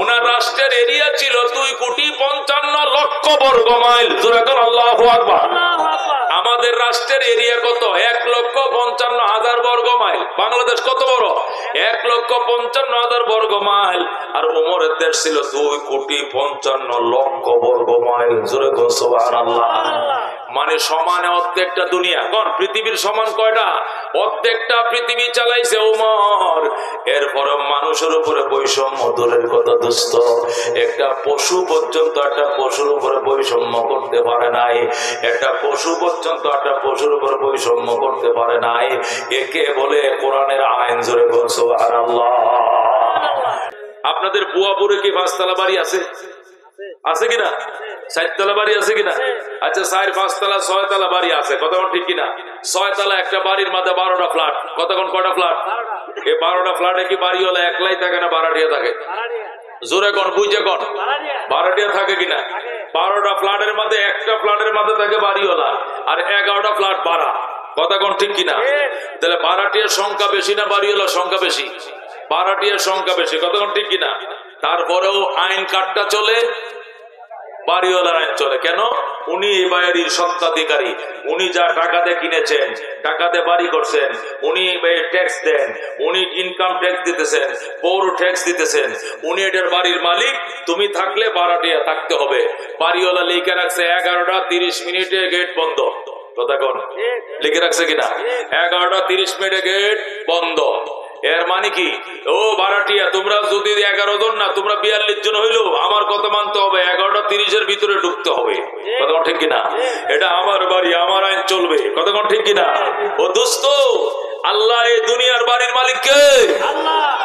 ওনার রাষ্ট্রের এরিয়া ছিল 2,55,00,000 বর্গ মাইল। আল্লাহু আকবার। আমাদের রাষ্ট্রের এরিয়া কত? 1,55,000 বর্গ মাইল। বাংলাদেশ কত বড়? 1,55,000 বর্গ মাইল। আর ওমরের দেশ ছিল 2,55,00,000 বর্গ মাইল। জোরে কোন সুবহানাল্লাহ। মানে সমানে অর্ধেকটা দুনিয়া। কোন পৃথিবীর সমান কয়টা? অর্ধেকটা পৃথিবী চালাইছে ওমর। এরপর মানুষের উপরে বৈষম্য দূরের কথা দোস্ত, একটা পশু পর্যন্ত একটা পশুর উপরে বৈষম্য করতে পারে নাই। একটা পশু পর্যন্ত একটা পশুর উপরে বৈষম্য করতে পারে নাই। একে বলে কোরআনের আইন। জোরে বল সুবহানাল্লাহ। আপনাদের বুয়াপুরে কি 5 তলা বাড়ি আছে? আছে কিনা? 4 তলা বাড়ি আছে কিনা? আচ্ছা, 4, 5 তলা 6 তলা বাড়ি আছে। কতক্ষণ ঠিক কিনা? 6 তলা একটা বাড়ির মধ্যে 12টা ফ্ল্যাট। কতক্ষণ কয়টা ফ্ল্যাট? এই 12টা ফ্ল্যাটে কি বাড়িওয়ালা একলাই থাকে না ভাড়াটিয়া থাকে? জোরে কোন, বুঝে কোন, ভাড়াটিয়া থাকে কিনা? 12টা ফ্ল্যাটের মধ্যে একটা ফ্ল্যাটের মধ্যে থাকে বাড়িওয়ালা, আর 11টা ফ্ল্যাট ভাড়া। কতক্ষণ ঠিক কিনা? তাহলে ভাড়াটিয়ার সংখ্যা বেশি না বাড়িওয়ালার সংখ্যা বেশি? ভাড়াটিয়ার সংখ্যা বেশি। কতক্ষণ ঠিক কিনা? তারপরেও আইন কাটটা চলে, বাড়িওয়ালার আইন চলে। কেন? উনি এই বাড়ির স্বত্বাধিকারী। উনি যা টাকাতে কিনেছেন, টাকাতে বাড়ি করছেন, উনি ট্যাক্স দেন, উনি ইনকাম ট্যাক্স দিতেছেন, পৌর ট্যাক্স দিতেছেন, উনি এটার বাড়ির মালিক। তুমি থাকলে ভাড়াটিয়া থাকতে হবে। বাড়িওয়ালা লিখে রাখছে 11টা 30 মিনিটে গেট বন্ধ। কথা কোন, লিখে রাখছে কিনা? 11টা 30 মিনিটে গেট বন্ধ। এর মানে কি? ও ভাড়াটিয়া, তোমরা যদি 11 জন না, তোমরা 42 জন হইলেও আমার কথা মানতে হবে। 11টা 30-এর ভিতরে ঢুকতে হবে। কতক্ষণ ঠিক কিনা? এটা আমার বাড়ি, আমার আইন চলবে। কতক্ষণ ঠিক কিনা? ও দোস্ত, আল্লাহ এই দুনিয়ার বাড়ির মালিক কে?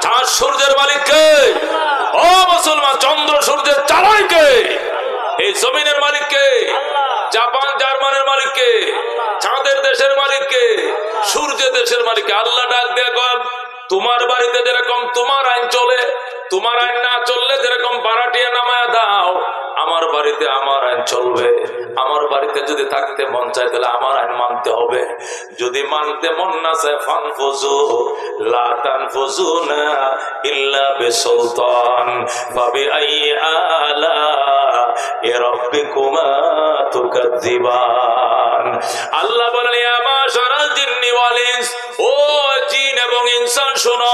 চাঁদ সূর্যের মালিক কে? ও মুসলমান, চন্দ্র সূর্যের চালাই কে? এই জমিনের মালিক কে? জাপান জার্মানের মালিক কে? চাঁদের দেশের মালিক কে? সূর্যের দেশের মালিক কে? আল্লাহ ডাক দেয়া কম, তোমার বাড়িতে যেরকম তোমার আইন চলে, তোমার আইন না চললে যেরকম ভাড়াটিয়া নামায়া দাও, আমার বাড়িতে আমার আইন চলবে। আমার বাড়িতে যদি থাকতে মন চায় তাহলে আমার আইন মানতে হবে। যদি মানতে মন না চায়, ফানফুজু লা তানফুজুনা ইল্লা বিসুলতান ফাবিআইয়ি আলা রাব্বিকুমা তুকাযযিবান। আল্লাহ বলেন, ইয়া মাশারাল জিন্নি ওয়াল ইনস, ও জিন এবং ইনসান শোনো,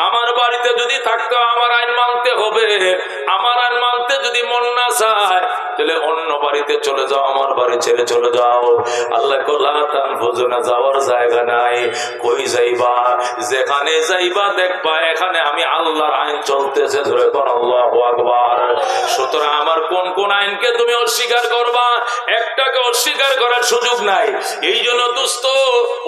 আমার বাড়িতে যদি থাকতো আমার আইন মানতে হবে। আমার আইন মানতে যদি মন না চায় তাহলে অন্য বাড়িতে চলে যাও, আমার বাড়ি ছেড়ে চলে যাও। আল্লাহ কল্লাতান ভোজনা যাওয়ার জায়গা নাই। কই যাইবা? যেখানে যাইবা দেখবা এখানে আমি আল্লাহর আইন চলতেছে। ধরে কোন আল্লাহু আকবার। সুতরাং আমার কোন কোন আইনকে তুমি অস্বীকার করবা? একটাকে অস্বীকার করার সুযোগ নাই। এই জন্য দোস্ত,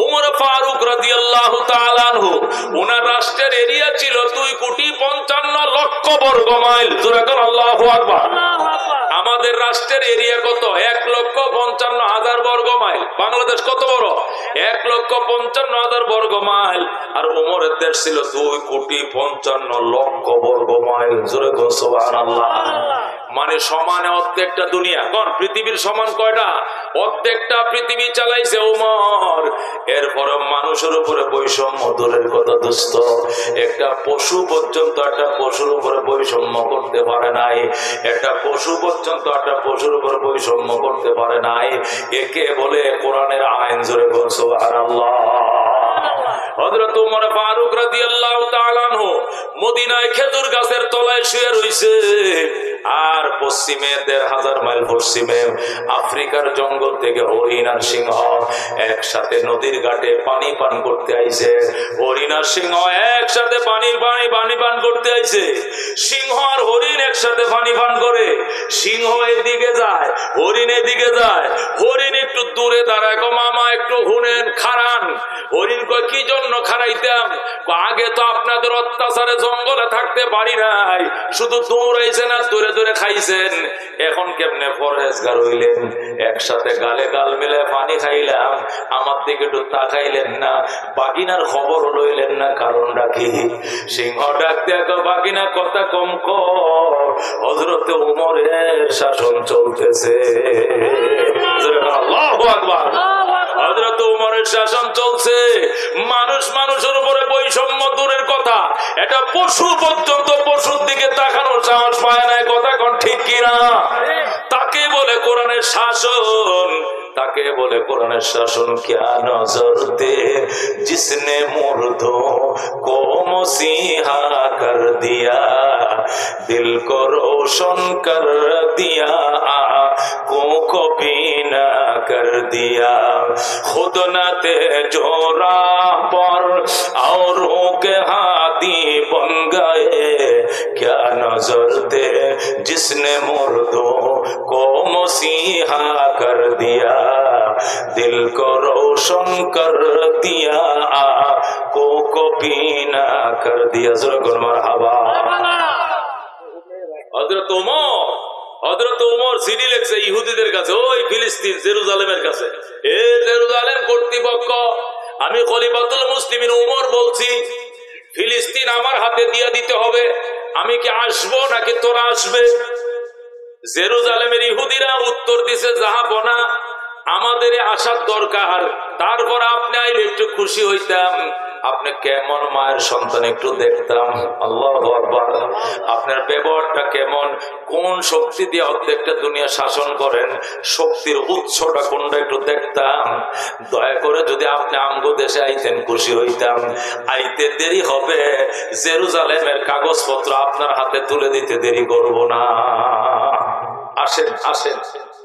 উমর ফারুক রাদিয়াল্লাহু তাআলা আনহু, ওনার রাষ্ট্রের এরিয়া ছিল 2,55,00,000 বর্গ মাইল। জোরে কোন আল্লাহু আকবার। আমাদের রাষ্ট্রের এরিয়া কত? 1,55,000 বর্গ মাইল। বাংলাদেশ কত বড়? 1,55,000 বর্গ মাইল। আর ওমরের দেশ ছিল 2,55,00,000 বর্গ মাইল। জোরে কোন সুবহানাল্লাহ। মানে সমানে অর্ধেকটা দুনিয়া। কোন পৃথিবীর সমান কয়টা? অর্ধেকটা পৃথিবী চালাইছে ওমর। এরপর মানুষের উপরে বৈষম্য দূরের কথা দোস্ত, একটা পশু পর্যন্ত একটা পশুর উপরে বৈষম্য করতে পারে নাই। একটা পশু পর্যন্ত একটা পশুর উপরে বৈষম্য করতে পারে নাই। একে বলে কোরআনের আইন। জোরে বল সুবহানাল্লাহ। হযরত ওমর ফারুক রাদিয়াল্লাহু তাআলা আনহু মদিনায় খেজুর গাছের তলায় শুয়ে রইছে। আর পশ্চিমে 1,500 মাইল পশ্চিমে আফ্রিকার জঙ্গল থেকে হরিণ আর সিংহ একসাথে নদীর ঘাটে পানি পান করতে আইছে। হরিণ আর সিংহ একসাথে পানি পান করতে আইছে। সিংহ আর হরিণ একসাথে পানি পান করে। সিংহ এদিকে যায়, হরিণ এদিকে যায়। হরিণ একটু দূরে দাঁড়ায়, গো মামা একটু শুনেন, খারান। হরিণ কয়, কি জন্য খারাইতাম? আগে তো আপনাদের অত্যাচারে জঙ্গলে থাকতে পারি নাই, শুধু দৌড়াইছেন আর দূরে দূরে খাইছেন। এখন কেমনে পরহেজগার হইলেন? একসাথে গালে গাল মিলে পানি খাইলাম, আমার দিকে একটু তাকাইলেন না, বাগিনার খবর লইলেন না। কারণটা কি? সিংহ ডাক দেখো, বাগিনা কথা কম কর, হযরতে ওমরের শাসন চলতেছে। আল্লাহু আকবার। হযরত ওমরের শাসন চলছে, মানুষ মানুষের উপরে বৈষম্য দূরের কথা, এটা পশু পর্যন্ত পশুর দিকে তাকানোর সাহস পায় না। কথা কোন ঠিক কিনা? তাকে বলে কোরআনের শাসন, তাকে বলে কোরআনের শাসন। क्या नजर दे जिसने मुर्दों को मसीहा कर दिया, दिल को रोशन कर दिया, आँखों को बीना कर दिया, खुद न थे जो राह पर औरों के हाथी बन गए। क्या नजर दे जिसने मुर्दों को मसीहा कर दिया, दिल को रोशन कर दिया, आँखों को बीना कर दिया। मरहबा। হযরত ওমর চিঠি লিখছে ইহুদিদের কাছে, ওই ফিলিস্তিন জেরুজালেমের কাছে, এ জেরুজালেম কর্তৃপক্ষ, আমি খলিফাতুল মুসলিমিন ওমর বলছি, ফিলিস্তিন আমার হাতে দিয়ে দিতে হবে। আমি কি আসবো নাকি তোরা আসবে? জেরুজালেমের ইহুদিরা উত্তর দিছে, জাহাপনা, আমাদের আসার দরকার, তারপর আপনি আইলে একটু খুশি হইতাম, আপনি কেমন মায়ের সন্তান একটু দেখতাম। আল্লাহু আকবার। আপনার ব্যবহারটা কেমন, কোন শক্তি দিয়ে অর্ধেকটা দুনিয়া শাসন করেন, শক্তির উৎসটা কোনটা একটু দেখতাম। দয়া করে যদি আপনি আমগো দেশে আইতেন খুশি হইতাম। আইতে দেরি হবে, জেরুজালেমের কাগজপত্র আপনার হাতে তুলে দিতে দেরি করব না। আসেন আসেন।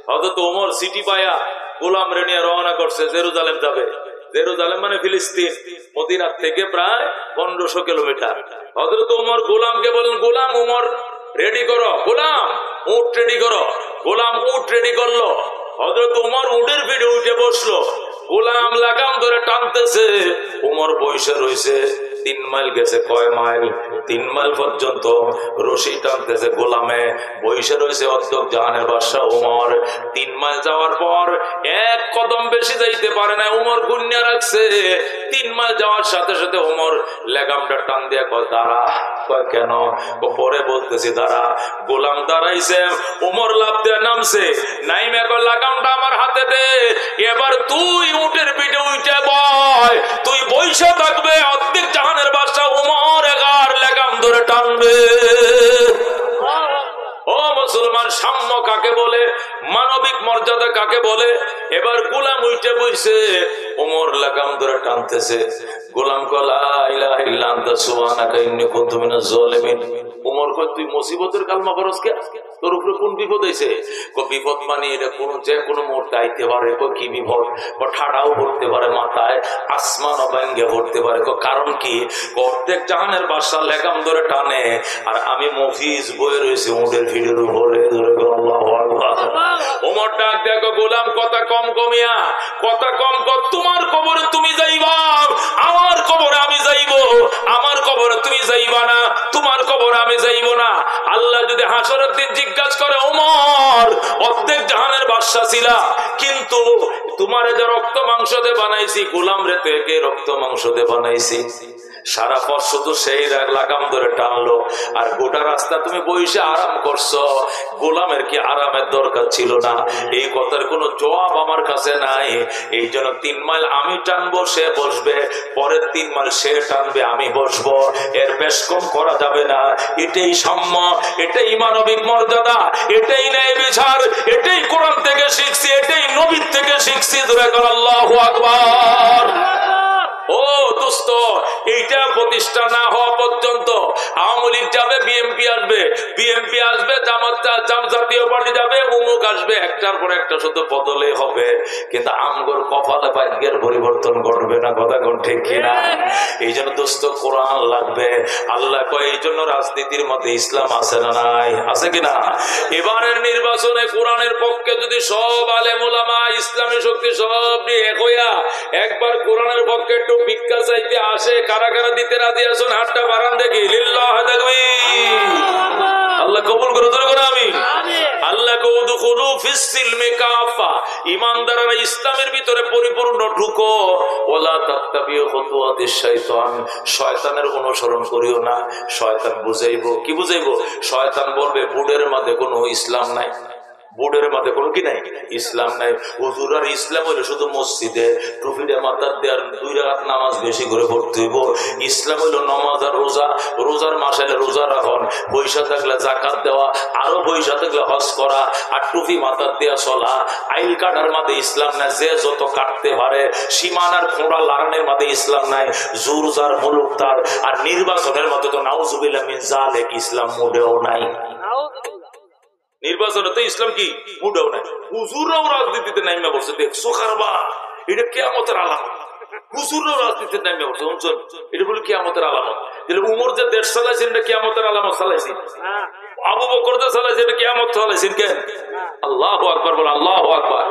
হযরত ওমর সিটি পায়া গোলাম রে নিয়ে রওনা করছে, জেরুজালেম যাবে। জেরুজালেম মানে ফিলিস্তিন, মদিনার থেকে প্রায় 1500 কিলোমিটার। হযরত ওমর গোলামকে বলেন, গোলাম ওমর রেডি করো, গোলাম উট রেডি করো। গোলাম উট রেডি করলো। হযরত ওমর উটের পিঠে উঠে বসলো, গোলাম লাগাম ধরে টানতেছে, ওমর বসে রয়েছে। 3 মাইল গেছে, কয় মাইল? 3 মাইল পর্যন্ত রশি টানতেছে গোলামে, বসে রয়েছে অর্ধেক জাহানের বাদশা ওমর। 3 মাইল যাওয়ার পর এক কদম বেশি যাইতে পারে না, ওমর গুন্না রাখছে। 3 মাইল যাওয়ার সাথে সাথে ওমর লাগামটা টান দিয়া কয়, দাঁড়া। কয় কেন? পরে বলতেছি দাঁড়া। গোলাম দাঁড়াইছে, ওমর লাফ দিয়ে নামছে, নাইমে কয়, লাগামটা আমার হাতে দে, এবার তুই উটের পিঠে উঠে বয়, তুই বইসা থাকবে, অর্ধেক জাহানের বাদশা ওমর এগার লাগাম ধরে টানবে। ও মুসলমান, সাম্য কাকে বলে, মানবিক মর্যাদা কাকে বলে? এবার গোলাম উঠে বইছে, ওমর লাগাম ধরে টানতেছে। গোলাম কলা ইলাহা ইল্লা আনতা সুবহানাকা ইন্নী কুনতু মিনাজ জালিমিন। ওমর কয়, তুই মুসিবতের কালমা পড়স কে? তোর উপরে কোন বিপদ হইছে? কয়, বিপদ মানে এটা কোন যে কোনো মুহূর্তে আইতে পারে। কয়, কি বিপদ? কয়, ঠাডাও পড়তে পারে মাথায়, আসমানও ভাঙ্গে পড়তে পারে। কয়, কারণ কি? অর্ধেক জাহানের বাদশা লাগাম ধরে টানে, আর আমি মফিজ বয়ে রয়েছে উটের ভিড়ের উপরে। আল্লাহু আকবার। ওমর ডাক দেখো, গোলাম কথা কম কমিয়া, কথা কম কর। তোমার কবরে তুমি যাইবা, আমার কবরে আমি যাইব। আমার কবরে তুমি যাইবা না, তোমার কবরে আমি যাইব না। আল্লাহ যদি হাসরের দিন জিজ্ঞাসা করে, ওমর অর্ধেক জাহানের বাদশা ছিলা, কিন্তু তোমার যে রক্ত মাংস দিয়ে বানাইছি, গোলাম রে থেকে রক্ত মাংস দিয়ে বানাইছি। সারা পথ শুধু সেই লাগাম ধরে টানলো, আর গোটা রাস্তা তুমি বসে আরাম করছো। গোলামের কি আরামের দরকার ছিল না? এই কথার কোনো জবাব আমার কাছে নাই। এই জন্য 3 মাইল আমি টানবো, সে বসবে, পরের 3 মাইল সে টানবে, আমি বসবো। এর বেশ কম করা যাবে না। এটাই সাম্য, এটাই মানবিক মর্যাদা, এটাই ন্যায় বিচার, এটাই কোরআন থেকে শিখছি, এটাই নবীর থেকে শিখছি। ধরে কর আল্লাহু আকবার। ও দোস্ত, এইটা প্রতিষ্ঠা না হওয়া পর্যন্ত আওয়ামী লীগ যাবে, বিএনপি আসবে, বিএনপি আসবে, জাতীয় পার্টি যাবে, অমুক আসবে, একটার পর একটা শুধু বদলে হবে, কিন্তু আমগর কপালে ভাগ্যের পরিবর্তন ঘটবে না। কথা কোন ঠিক কিনা? এই জন্য দোস্ত কোরআন লাগবে। আল্লাহ কয়, এই জন্য রাজনীতির মধ্যে ইসলাম আছে না নাই? আছে কিনা? এবারের নির্বাচনে কোরআনের পক্ষে যদি সব আলেম ওলামা, ইসলামী শক্তি সব নিয়ে এক হইয়া একবার কোরআনের পক্ষে একটু ভিক্ষা চাইতে আসে, কারা কারা দিতে রাজি আছেন? হাতটা বাড়ান দেখি। লিল্লাহ তাকবীর। আল্লাহ কবুল করে। ধরে করে আমি আল্লাহ কে উদখুলু ফিস সিলমি কাফা, ঈমানদাররা ইসলামের ভিতরে পরিপূর্ণ ঢুকো। ওয়ালা তাত্তাবিউ খুতুওয়াতিশ শাইতান, শয়তানের অনুসরণ করিও না। শয়তান বুঝাইবো, কি বুঝাইবো? শয়তান বলবে বুড়ের মধ্যে কোনো ইসলাম নাই, বোর্ডের মাঝে কোনো কি নাই, ইসলাম নাই। হুজুর আর ইসলাম হইলো শুধু মসজিদে টুপিটা মাথার দেওয়ার 2 রাকাত নামাজ বেশি করে পড়তে হইব। ইসলাম হইলো নামাজ আর রোজা, রোজার মাসে রোজা রাখন, পয়সা থাকলে যাকাত দেওয়া, আরো পয়সা থাকলে হজ করা, আর টুপি মাথার দেওয়া চলা। আইল কাটার মাঝে ইসলাম নাই, যে যত কাটতে পারে। সীমানার খোঁড়া লাগানোর মাঝে ইসলাম নাই, জোর যার মুলুক তার। আর নির্বাচনের মধ্যে তো নাউজুবিল্লাহ মিন যালিক ইসলাম মোটেও নাই। নির্বাচনে তো ইসলাম কি মুডাও নাই। হুজুররাও রাজনীতিতে নাইমা বসে, দেখছো কারবা, এটা কিয়ামতের আলামত। হুজুররাও রাজনীতিতে নাইমা বসে, শুনছেন, এটা বলে কিয়ামতের আলামত। তাহলে উমর যে দেশ চালাইছেন এটা কিয়ামতের আলামত চালাইছেন, আবু বকর যে চালাইছেন এটা কিয়ামত চালাইছেন কেন? আল্লাহু আকবার বল, আল্লাহু আকবার।